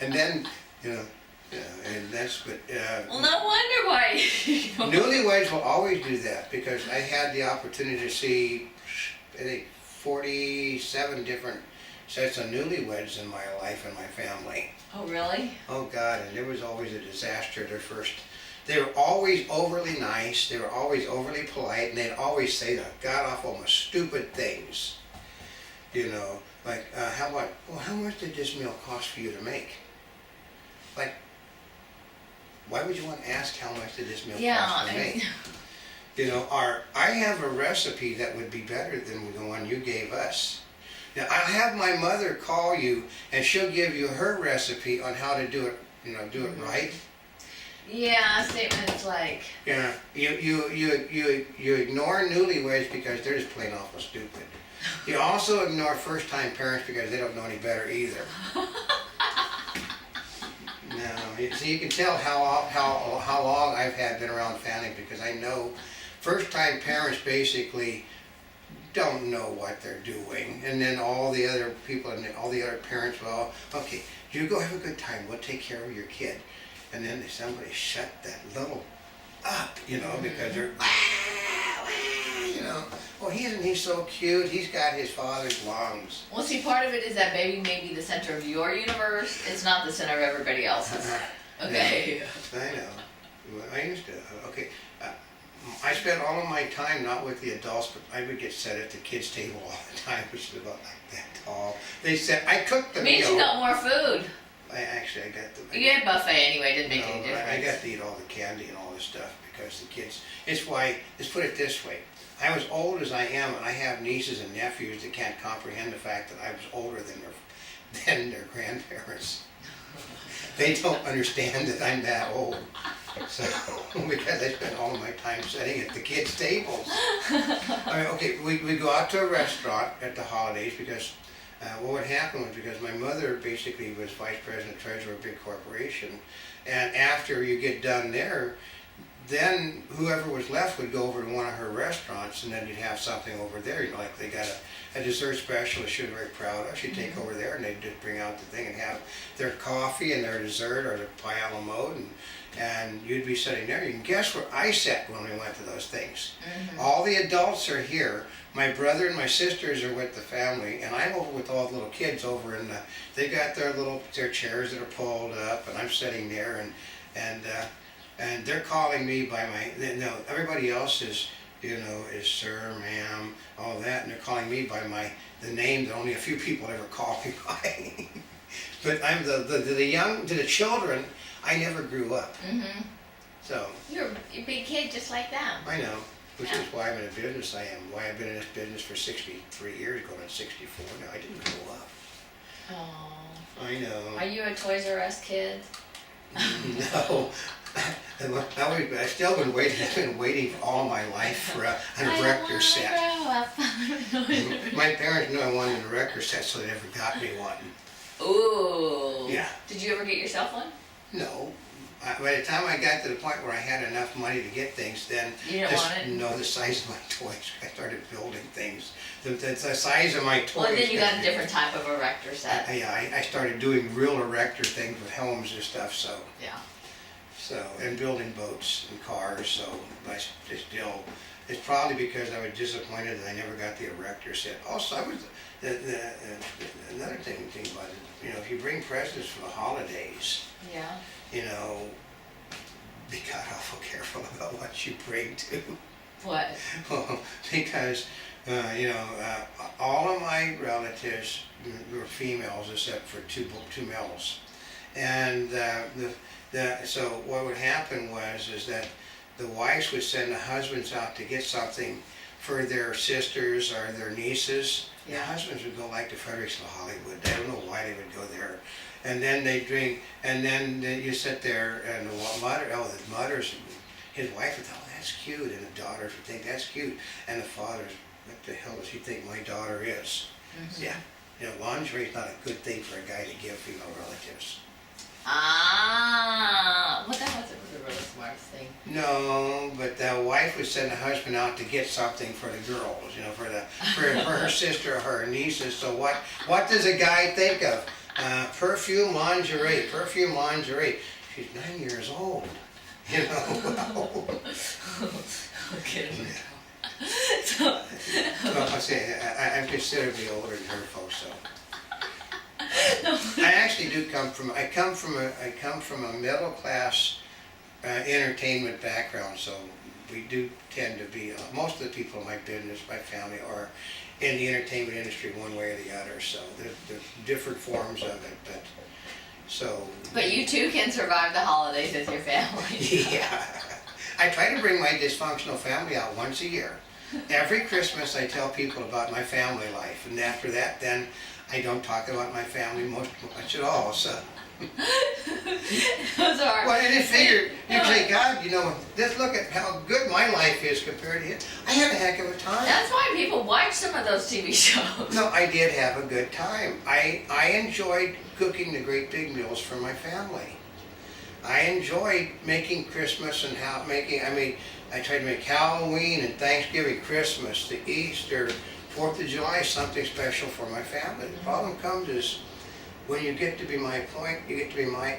And then, you know, and that's what. Well, no wonder why. Newlyweds will always do that because I had the opportunity to see, I think, 47 different sets of newlyweds in my life and my family. Oh, really? Oh God, and there was always a disaster their first. They were always overly nice, they were always overly polite, and they'd always say the god-awful most stupid things. You know, like, how much did this meal cost for you to make? Like, why would you want to ask how much did this meal cost to make? You know, I have a recipe that would be better than the one you gave us. Now, I'll have my mother call you, and she'll give you her recipe on how to do it, you know, do it right. Yeah, statements like. Yeah, you ignore newlyweds because they're just plain awful stupid. You also ignore first-time parents because they don't know any better either. No, so you can tell how long I've been around family because I know first-time parents basically don't know what they're doing, and then all the other people and all the other parents, well, okay, you go have a good time. We'll take care of your kid, and then somebody shut that little up, you know, because they're, you know, well, isn't he so cute? He's got his father's lungs. Well, see, part of it is that baby may be the center of your universe. It's not the center of everybody else's. Okay. Yeah, I know. Well, I used to. Okay. I spent all of my time not with the adults, but I would get set at the kids' table all the time, which is about like that tall. They said I cooked the Means meal. you got more food. I got the. You had buffet anyway. Didn't make any difference. I got to eat all the candy and all this stuff because the kids. It's why. Let's put it this way. I was old as I am, and I have nieces and nephews that can't comprehend the fact that I was older than their grandparents. They don't understand that I'm that old. So, because I spend all of my time sitting at the kids' tables. I mean, okay, we go out to a restaurant at the holidays because what would happen was because my mother basically was vice president treasurer of a big corporation, and after you get done there, then whoever was left would go over to one of her restaurants, and then you'd have something over there. You know, like they got a dessert specialist she was very proud of. She'd take over there, and they'd just bring out the thing and have their coffee and their dessert or their pie a la mode, and you'd be sitting there. You can guess where I sat when we went to those things. All the adults are here. My brother and my sisters are with the family, and I'm over with all the little kids over in the. They got their chairs that are pulled up, and I'm sitting there, and they're calling me by everybody else is, you know, is sir, ma'am, all that, and they're calling me by the name that only a few people ever call me by. But I'm to the children, I never grew up. So. You're a big kid just like them. I know, which is why I'm in the business I am, why I've been in this business for 63 years, going on 64 now. I didn't grow up. Oh. I know. Are you a Toys R Us kid? No. I've still been waiting. I've been waiting for all my life for an erector set. My parents knew I wanted an erector set, so they never got me one. Ooh. Yeah. Did you ever get yourself one? No. By the time I got to the point where I had enough money to get things, then you didn't want it? No, the size of my toys. I started building things. The size of my toys. Well, then you got a different type of erector set. I started doing real erector things with helms and stuff. So. Yeah. So, and building boats and cars, so it's probably because I was disappointed that I never got the erector set. Also, another thing about it, you know, if you bring presents for the holidays, yeah, you know, be God awful careful about what you bring to. What? Because, you know, all of my relatives were females except for two males. And so what would happen is that the wives would send the husbands out to get something for their sisters or their nieces. Yeah. The husbands would go like to Fredericksville, Hollywood. I don't know why they would go there. And then they drink, and then you sit there, and the mothers, his wife would think, oh, that's cute, and the daughters would think, that's cute, and the fathers, what the hell does he think my daughter is? Yeah, you know, lingerie is not a good thing for a guy to give female relatives. Well, that was a really smart thing. No, but the wife would send the husband out to get something for the girls, you know, for her sister or her nieces. So what does a guy think of? Perfume lingerie. She's 9 years old, you know. Okay. So, Well, I say, I'm considerably older than her folks, so. I actually do come from a middle class entertainment background, so we do tend to be, most of the people in my business, my family, are in the entertainment industry one way or the other, so there's different forms of it, but, so. but you too can survive the holidays with your family. Yeah. I try to bring my dysfunctional family out once a year. Every Christmas I tell people about my family life, and after that then I don't talk about my family much at all, so. Those are. Well, and you figure, you say, God, you know, just look at how good my life is compared to his. I had a heck of a time. That's why people watch some of those TV shows. No, I did have a good time. I enjoyed cooking the great big meals for my family. I enjoyed making Christmas and I tried to make Halloween and Thanksgiving, Christmas, the Easter, 4th of July, something special for my family. The problem comes is when you get to be my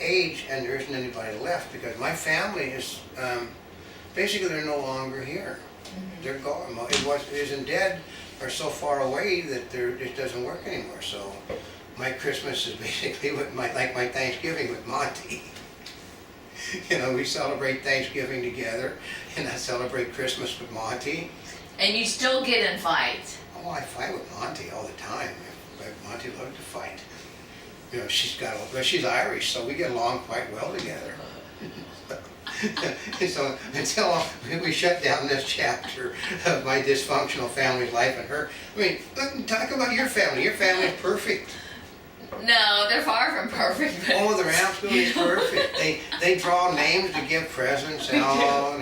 age and there isn't anybody left, because my family is, basically they're no longer here. Mm-hmm. They're gone. It isn't dead or so far away that it doesn't work anymore. So my Christmas is basically like my Thanksgiving with Monty. You know, we celebrate Thanksgiving together, and I celebrate Christmas with Monty. And you still get in fights. Oh, I fight with Monty all the time. Monty loves to fight. You know, she's Irish, so we get along quite well together. So until we shut down this chapter of my dysfunctional family's life and her, I mean, look, talk about your family. Your family's perfect. No, they're far from perfect. But Oh, they're absolutely perfect. They draw names to give presents out,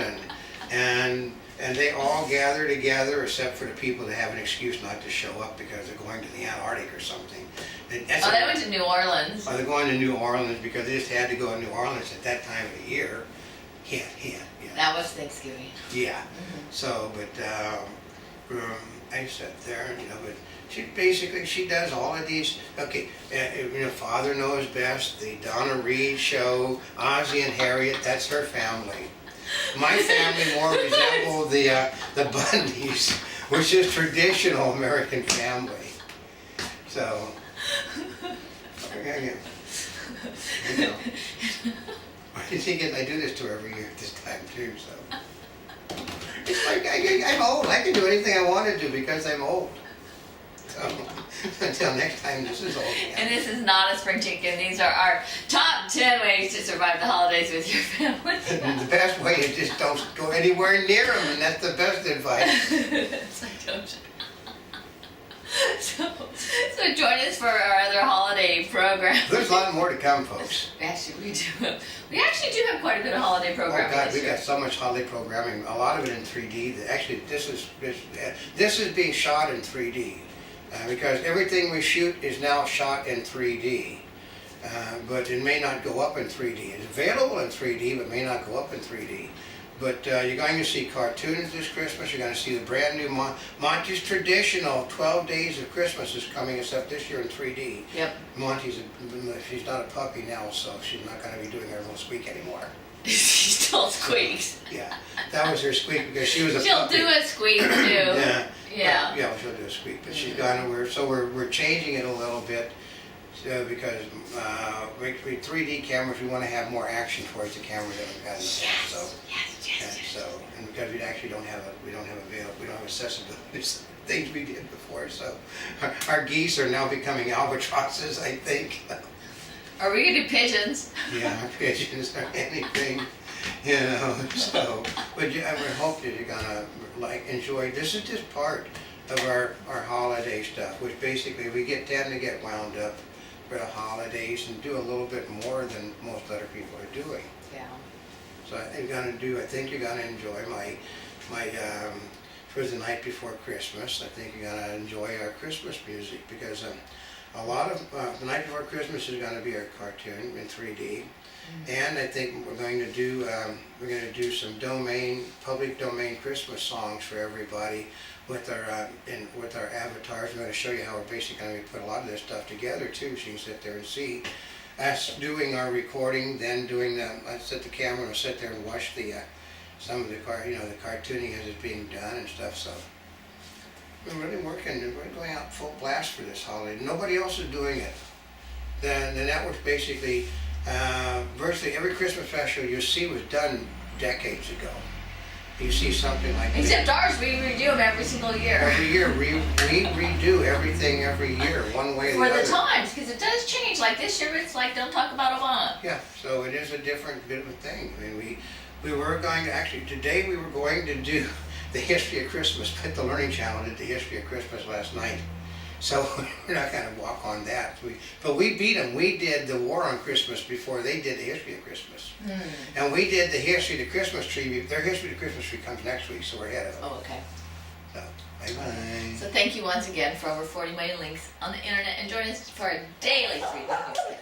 and they all gather together, except for the people that have an excuse not to show up because they're going to the Antarctic or something. they went to New Orleans. Or they're going to New Orleans because they just had to go to New Orleans at that time of the year. Yeah. That was Thanksgiving. Yeah. Mm-hmm. So, but I sat there, you know, but she does all of these. Okay, you know, Father Knows Best, the Donna Reed show, Ozzie and Harriet. That's her family. My family more resembled the Bundys, which is traditional American family. So, you know. You see, I do this to her every year at this time too, so. It's like, I'm old, I can do anything I want to do because I'm old. So, until next time, this is old. And this is not a spring chicken. These are our top 10 ways to survive the holidays with your family. And the best way is just don't go anywhere near them, and that's the best advice. It's like, don't. So join us for our other holiday program. There's a lot more to come, folks. Actually, we do have quite a bit of holiday Oh programming. God, this we year. got so much holiday programming. A lot of it in 3D. Actually, this is being shot in 3D because everything we shoot is now shot in 3D. But it may not go up in 3D. It's available in 3D, but may not go up in 3D. But you're going to see cartoons this Christmas. You're going to see the brand new Monty's traditional 12 Days of Christmas is coming, except this year in 3D. Yep. She's not a puppy now, so she's not going to be doing her little squeak anymore. She still squeaks. Yeah, that was her squeak because she was a She'll puppy. do a squeak too. Yeah. Yeah. Yeah, she'll do a squeak, but she's gone. We're changing it a little bit. Because with 3D cameras, we want to have more action towards the camera than we've had in the past. So, and because we actually don't have accessibility to things we did before. So, our geese are now becoming albatrosses, I think. Or we could do pigeons. Yeah, pigeons or anything, you know. So, but I would hope that you're gonna enjoy. This is just part of our holiday stuff, which basically we tend to get wound up for the holidays and do a little bit more than most other people are doing. Yeah. So I think you're gonna enjoy my for the night before Christmas. I think you're gonna enjoy our Christmas music because A lot of, The Night Before Christmas is gonna be a cartoon in 3D. And I think we're going to do some public domain Christmas songs for everybody with our avatars. I'm gonna show you how we're basically gonna put a lot of this stuff together too, so you can sit there and see us doing our recording, then I set the camera and sit there and watch some of the cartooning as it's being done and stuff, so. We're really working, we're going out full blast for this holiday. Nobody else is doing it. The network's basically, virtually every Christmas special you see was done decades ago. You see something like this. Except ours, we redo them every single year. Every year, we redo everything every year, one way or the For other. the times, because it does change. Like this year, it's like, don't talk about Obama. Yeah, so it is a different bit of a thing. I mean, we were going to, actually, today we were going to do the history of Christmas, but the Learning Channel did the history of Christmas last night. So we're not going to walk on that. But we beat them. We did the War on Christmas before they did the history of Christmas. And we did the history of the Christmas tree. Their history of the Christmas tree comes next week, so we're ahead of them. Oh, okay. So, bye-bye. So thank you once again for over 40 million links on the internet and join us for our daily 3D newsletter.